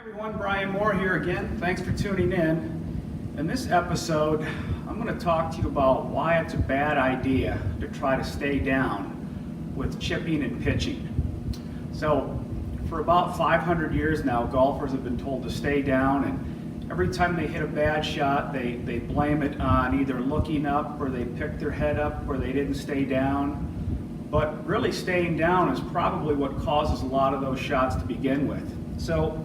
Everyone, Brian Moore here again. Thanks for tuning in. In this episode, I'm going to talk to you about why it's a bad idea to try to stay down with chipping and pitching. So, for about 500 years now, golfers have been told to stay down, and every time they hit a bad shot, they blame it on either looking up or they picked their head up or they didn't stay down. But really, staying down is probably what causes a lot of those shots to begin with. So,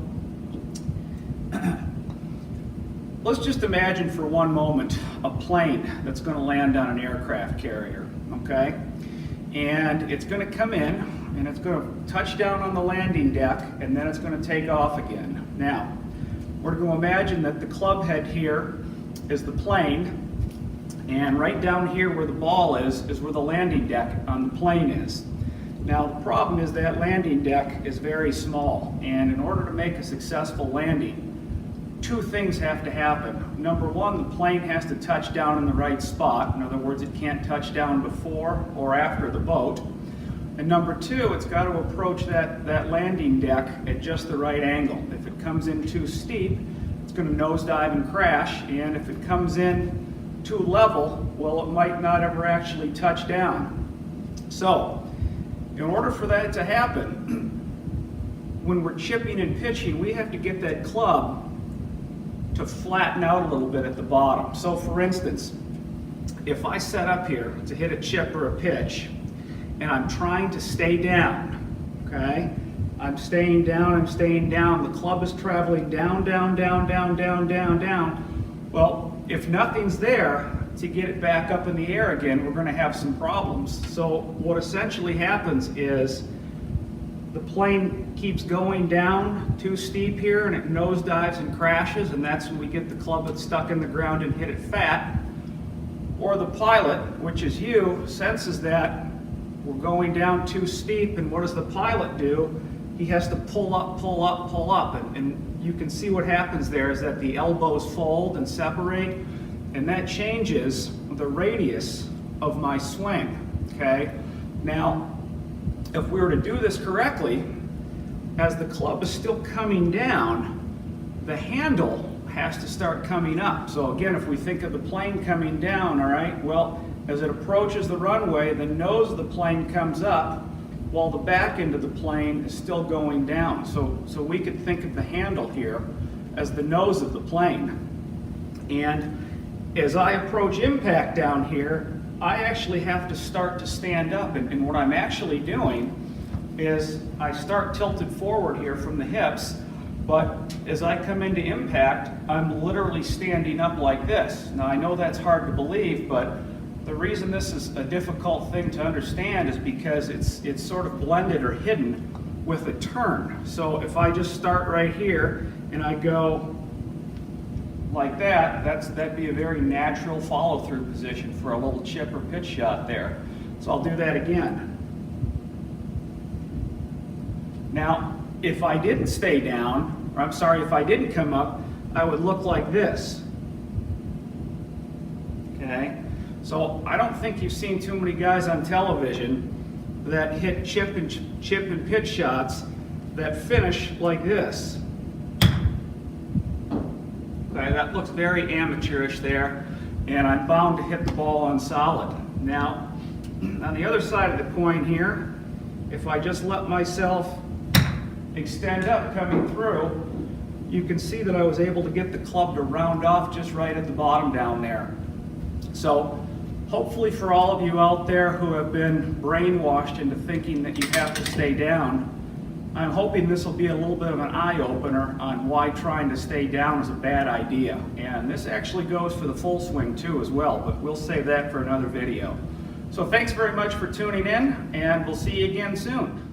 let's just imagine for one moment a plane that's going to land on an aircraft carrier, okay? And it's going to come in and it's going to touch down on the landing deck and then it's going to take off again. Now, we're going to imagine that the club head here is the plane, and right down here where the ball is where the landing deck on the plane is. Now, the problem is that landing deck is very small, and in order to make a successful landing, two things have to happen. Number one, the plane has to touch down in the right spot. In other words, it can't touch down before or after the boat. And number two, it's got to approach that landing deck at just the right angle. If it comes in too steep, it's going to nosedive and crash, and if it comes in too level, well, it might not ever actually touch down. So, in order for that to happen, when we're chipping and pitching, we have to get that club to flatten out a little bit at the bottom. So for instance, if I set up here to hit a chip or a pitch, and I'm trying to stay down, okay? I'm staying down, the club is traveling down, down, down, down, down, down, down. Well, if nothing's there to get it back up in the air again, we're gonna have some problems. So what essentially happens is the plane keeps going down too steep here and it nosedives and crashes, and that's when we get the club that's stuck in the ground and hit it fat. Or the pilot, which is you, senses that we're going down too steep, and what does the pilot do? He has to pull up, pull up, pull up, and you can see what happens there is that the elbows fold and separate, and that changes the radius of my swing, okay? Now, if we were to do this correctly, as the club is still coming down, the handle has to start coming up. So again, if we think of the plane coming down, all right, well, as it approaches the runway, the nose of the plane comes up while the back end of the plane is still going down. So we could think of the handle here as the nose of the plane. And as I approach impact down here, I actually have to start to stand up, and what I'm actually doing is I start tilted forward here from the hips, but as I come into impact, I'm literally standing up like this. Now I know that's hard to believe, but the reason this is a difficult thing to understand is because it's sort of blended or hidden with a turn. So if I just start right here and I go like that'd be a very natural follow-through position for a little chip or pitch shot there. So I'll do that again. Now, if I didn't stay down, or I'm sorry, if I didn't come up, I would look like this. Okay? So I don't think you've seen too many guys on television that hit chip and pitch shots that finish like this. Okay, that looks very amateurish there, and I'm bound to hit the ball on solid. Now, on the other side of the coin here, if I just let myself extend up coming through, you can see that I was able to get the club to round off just right at the bottom down there. So, hopefully for all of you out there who have been brainwashed into thinking that you have to stay down, I'm hoping this will be a little bit of an eye-opener on why trying to stay down is a bad idea. And this actually goes for the full swing too as well, but we'll save that for another video. So thanks very much for tuning in, and we'll see you again soon.